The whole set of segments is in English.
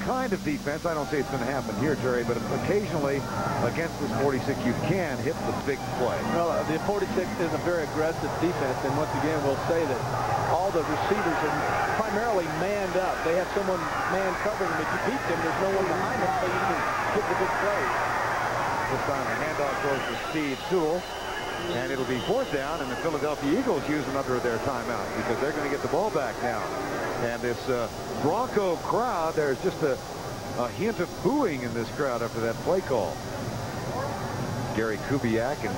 kind of defense. I don't say it's going to happen here, Terry, but occasionally against this 46, you can hit the big play. Well, the 46 is a very aggressive defense, and once again, we'll say that all the receivers are primarily manned up. They have someone man covering them. If you beat them, there's no one behind them, so you can get the big play. This time the handoff goes to Steve Sewell, and it'll be 4th down, and the Philadelphia Eagles use another of their timeouts because they're going to get the ball back now. And this Bronco crowd, there's just a hint of booing in this crowd after that play call. Gary Kubiak and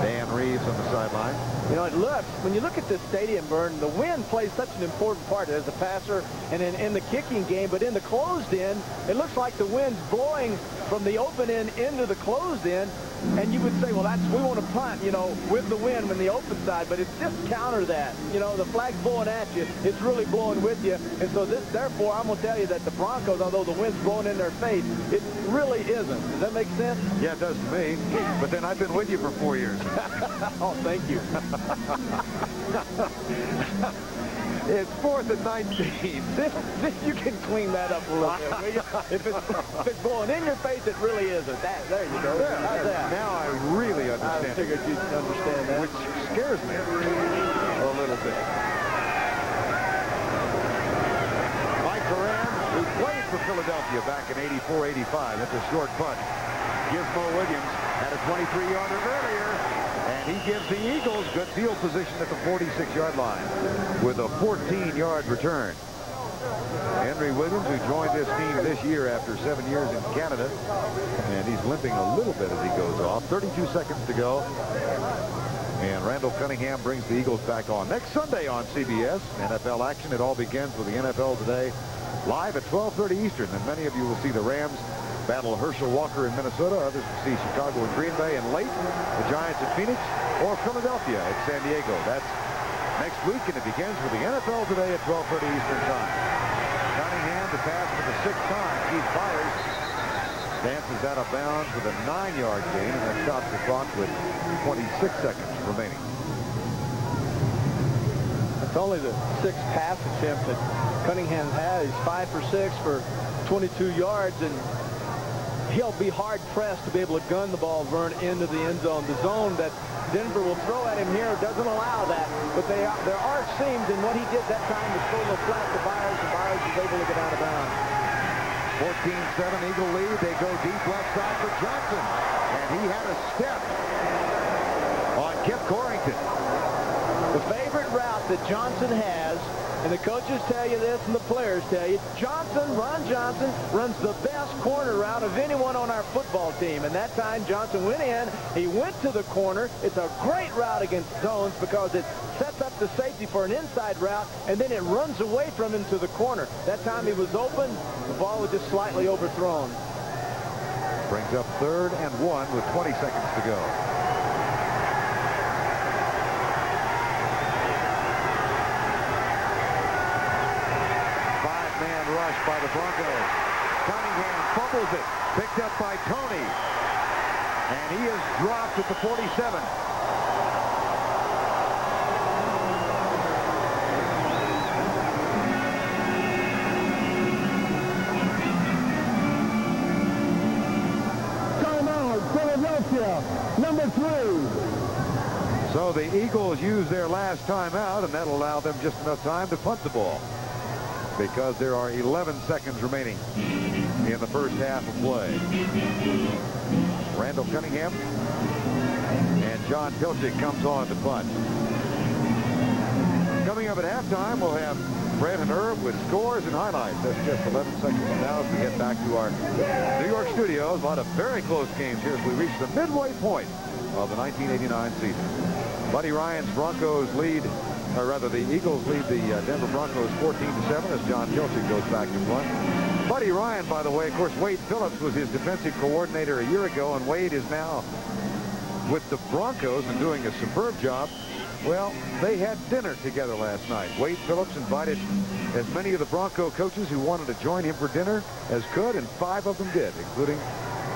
Dan Reeves on the sideline. You know, it looks, when you look at this stadium, Vern, the wind plays such an important part as a passer and in the kicking game, but in the closed end, it looks like the wind's blowing from the open end into the closed end, and you would say, well, we want to punt, you know, with the wind on the open side, but it's just counter that. You know, the flag's blowing at you, it's really blowing with you, and so therefore, I'm going to tell you that the Broncos, although the wind's blowing in their face, it really isn't. Does that make sense? Yeah, it does to me, but then I've been with you for 4 years. Oh, thank you. It's 4th and 19. This you can clean that up a little bit, will you? If it's blowing in your face, it really isn't. There you go. How's that? Now I really understand. I figured you'd understand that. Which scares me a little bit. Mike Moran, who played for Philadelphia back in 84-85, that's a short punt. Gizmo Williams had a 23-yarder earlier, and he gives the Eagles good field position at the 46-yard line with a 14-yard return. Henry Williams, who joined this team this year after 7 years in Canada, and he's limping a little bit as he goes off. 32 seconds to go, and Randall Cunningham brings the Eagles back on next Sunday on CBS. NFL action. It all begins with the NFL Today live at 12:30 Eastern, and many of you will see the Rams battle Herschel Walker in Minnesota. Others will see Chicago and Green Bay, and late the Giants at Phoenix or Philadelphia at San Diego. That's next week, and it begins with the NFL Today at 12:30 Eastern time. Cunningham to pass for the 6th time. Keith Byers dances out of bounds with a 9-yard gain, and that stops the clock with 26 seconds remaining. It's only the 6th pass attempt that Cunningham had. He's 5 for 6 for 22 yards, and he'll be hard-pressed to be able to gun the ball, Vern, into the end zone. The zone that Denver will throw at him here doesn't allow that, but there are seams, and what he did that time was throw the flat to Byers, and Byers was able to get out of bounds. 14-7 Eagle lead. They go deep left side for Johnson, and he had a step on Kip Corrington. The favorite route that Johnson has, and the coaches tell you this and the players tell you, Ron Johnson runs the best corner route of anyone on our football team. And that time Johnson went in, he went to the corner. It's a great route against zones because it sets up the safety for an inside route, and then it runs away from him to the corner. That time he was open, the ball was just slightly overthrown. Brings up 3rd and 1 with 20 seconds to go. Rush by the Broncos. Cunningham fumbles it. Picked up by Tony. And he is dropped at the 47. Timeout, Philadelphia, number 3. So the Eagles use their last timeout, and that'll allow them just enough time to punt the ball, because there are 11 seconds remaining in the first half of play. Randall Cunningham and John Pilchick comes on to punt. Coming up at halftime, we'll have Fred and Herb with scores and highlights. That's just 11 seconds from now as we get back to our New York studios. A lot of very close games here as we reach the midway point of the 1989 season. Buddy Ryan's Broncos lead, or rather the Eagles lead the Denver Broncos 14-7 as John Pilchick goes back to punt. Buddy Ryan, by the way, of course, Wade Phillips was his defensive coordinator a year ago, and Wade is now with the Broncos and doing a superb job. Well, they had dinner together last night. Wade Phillips invited as many of the Bronco coaches who wanted to join him for dinner as could, and 5 of them did, including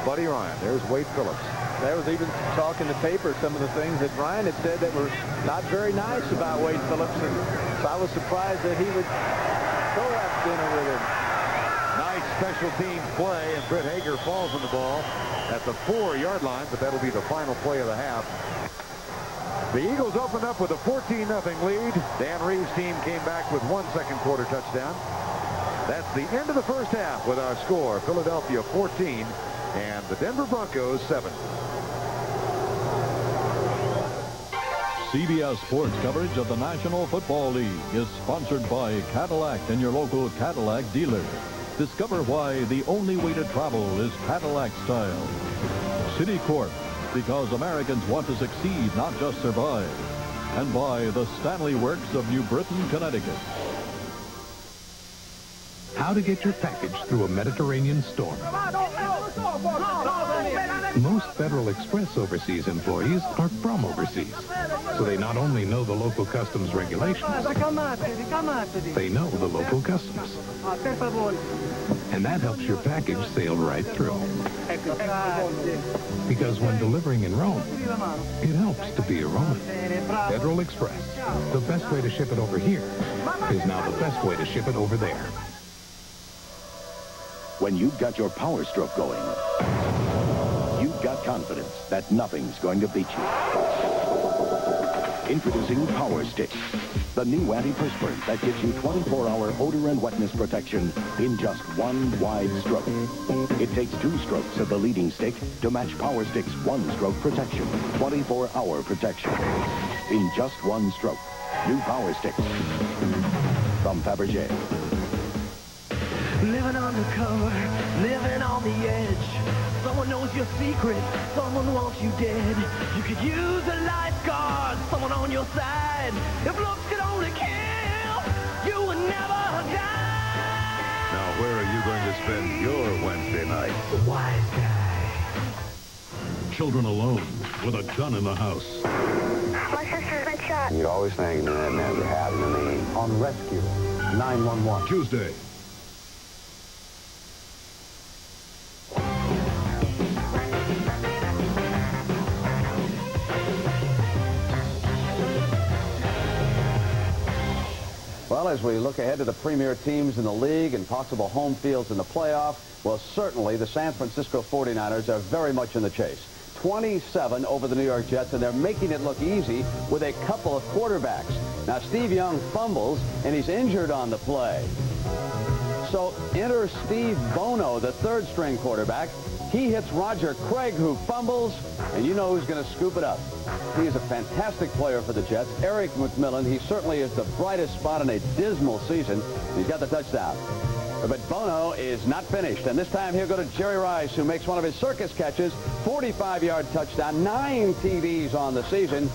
Buddy Ryan. There's Wade Phillips. There was even talk in the paper, some of the things that Ryan had said that were not very nice about Wade Phillips, and so I was surprised that he would go have dinner with him. special team play, and Britt Hager falls on the ball at the 4-yard line, but that'll be the final play of the half. The Eagles opened up with a 14-0 lead. Dan Reeves' team came back with 1 second quarter touchdown. That's the end of the first half with our score, Philadelphia 14 and the Denver Broncos 7. CBS Sports coverage of the National Football League is sponsored by Cadillac and your local Cadillac dealer. Discover why the only way to travel is Cadillac style. Citicorp, because Americans want to succeed, not just survive. And by the Stanley Works of New Britain, Connecticut. How to get your package through a Mediterranean storm. Most Federal Express overseas employees are from overseas, so they not only know the local customs regulations, they know the local customs. And that helps your package sail right through. Because when delivering in Rome, it helps to be a Roman. Federal Express, the best way to ship it over here is now the best way to ship it over there. When you've got your power stroke going, you've got confidence that nothing's going to beat you. Introducing Power Stick, the new antiperspirant that gives you 24-hour odor and wetness protection in just one wide stroke. It takes 2 strokes of the leading stick to match Power Stick's 1-stroke protection, 24-hour protection. In just 1 stroke. New Power Stick from Fabergé. Living undercover, living on the edge. Someone knows your secret, someone wants you dead. You could use a lifeguard, someone on your side. If looks could only kill, you would never die. Now, where are you going to spend your Wednesday night? The wise guy. Children alone, with a gun in the house. My sister's been shot. You're always thinking that you have in the name. On rescue, 911. Tuesday. Well, as we look ahead to the premier teams in the league and possible home fields in the playoff, well, certainly the San Francisco 49ers are very much in the chase. 27 over the New York Jets, and they're making it look easy with a couple of quarterbacks. Now, Steve Young fumbles, and he's injured on the play. So enter Steve Bono, the third-string quarterback. He hits Roger Craig, who fumbles, and you know who's going to scoop it up. He is a fantastic player for the Jets. Eric McMillan, he certainly is the brightest spot in a dismal season. He's got the touchdown. But Bono is not finished, and this time he'll go to Jerry Rice, who makes one of his circus catches, 45-yard touchdown, 9 TDs on the season,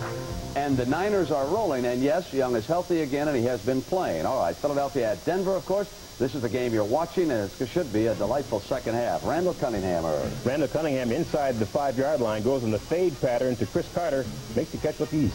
and the Niners are rolling. And yes, Young is healthy again, and he has been playing. All right, Philadelphia at Denver, of course. This is the game you're watching, and it should be a delightful second half. Randall Cunningham. Randall Cunningham inside the 5-yard line, goes in the fade pattern to Chris Carter, makes the catch look easy.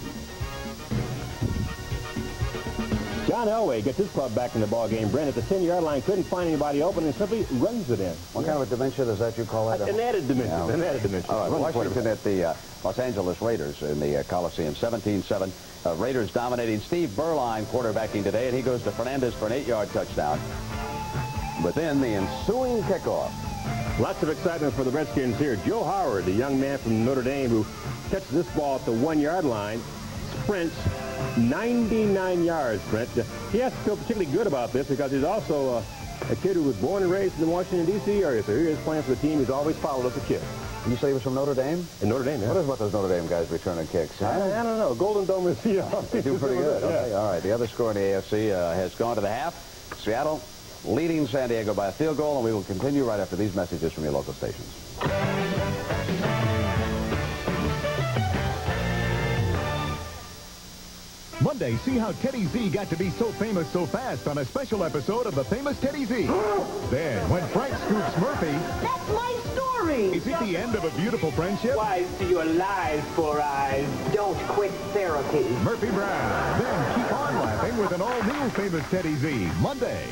John Elway gets his club back in the ball game. Brent at the 10-yard line, couldn't find anybody open and simply runs it in. What kind of a dimension is that you call that? An added dimension. Yeah. An added dimension. All right, Washington at the Los Angeles Raiders in the Coliseum, 17-7. Raiders dominating. Steve Berline quarterbacking today, and he goes to Fernandez for an 8-yard touchdown. But then the ensuing kickoff. Lots of excitement for the Redskins here. Joe Howard, the young man from Notre Dame who catches this ball at the 1-yard line, sprints 99 yards, Brent. He has to feel particularly good about this because he's also a kid who was born and raised in the Washington, D.C. area. So here he is playing for the team he's always followed as a kid. You say he was from Notre Dame? In Notre Dame, yeah. What is about those Notre Dame guys returning kicks? I don't know. Golden Dome is, you know. They do pretty good. Okay, all right. The other score in the AFC has gone to the half. Seattle leading San Diego by a field goal, and we will continue right after these messages from your local stations. Monday, see how Teddy Z got to be so famous so fast on a special episode of The Famous Teddy Z. Then, when Frank scoops Murphy... That's my story! Is it the end of a beautiful friendship? Wise to your lies, Four Eyes. Don't quit therapy. Murphy Brown. Then keep on laughing with an all-new Famous Teddy Z. Monday.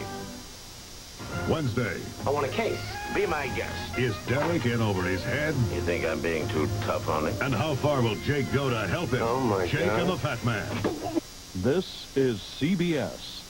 Wednesday. I want a case. Be my guest. Is Derek in over his head? You think I'm being too tough on him? And how far will Jake go to help him? Oh, my Jake God. and the Fat Man. This is CBS.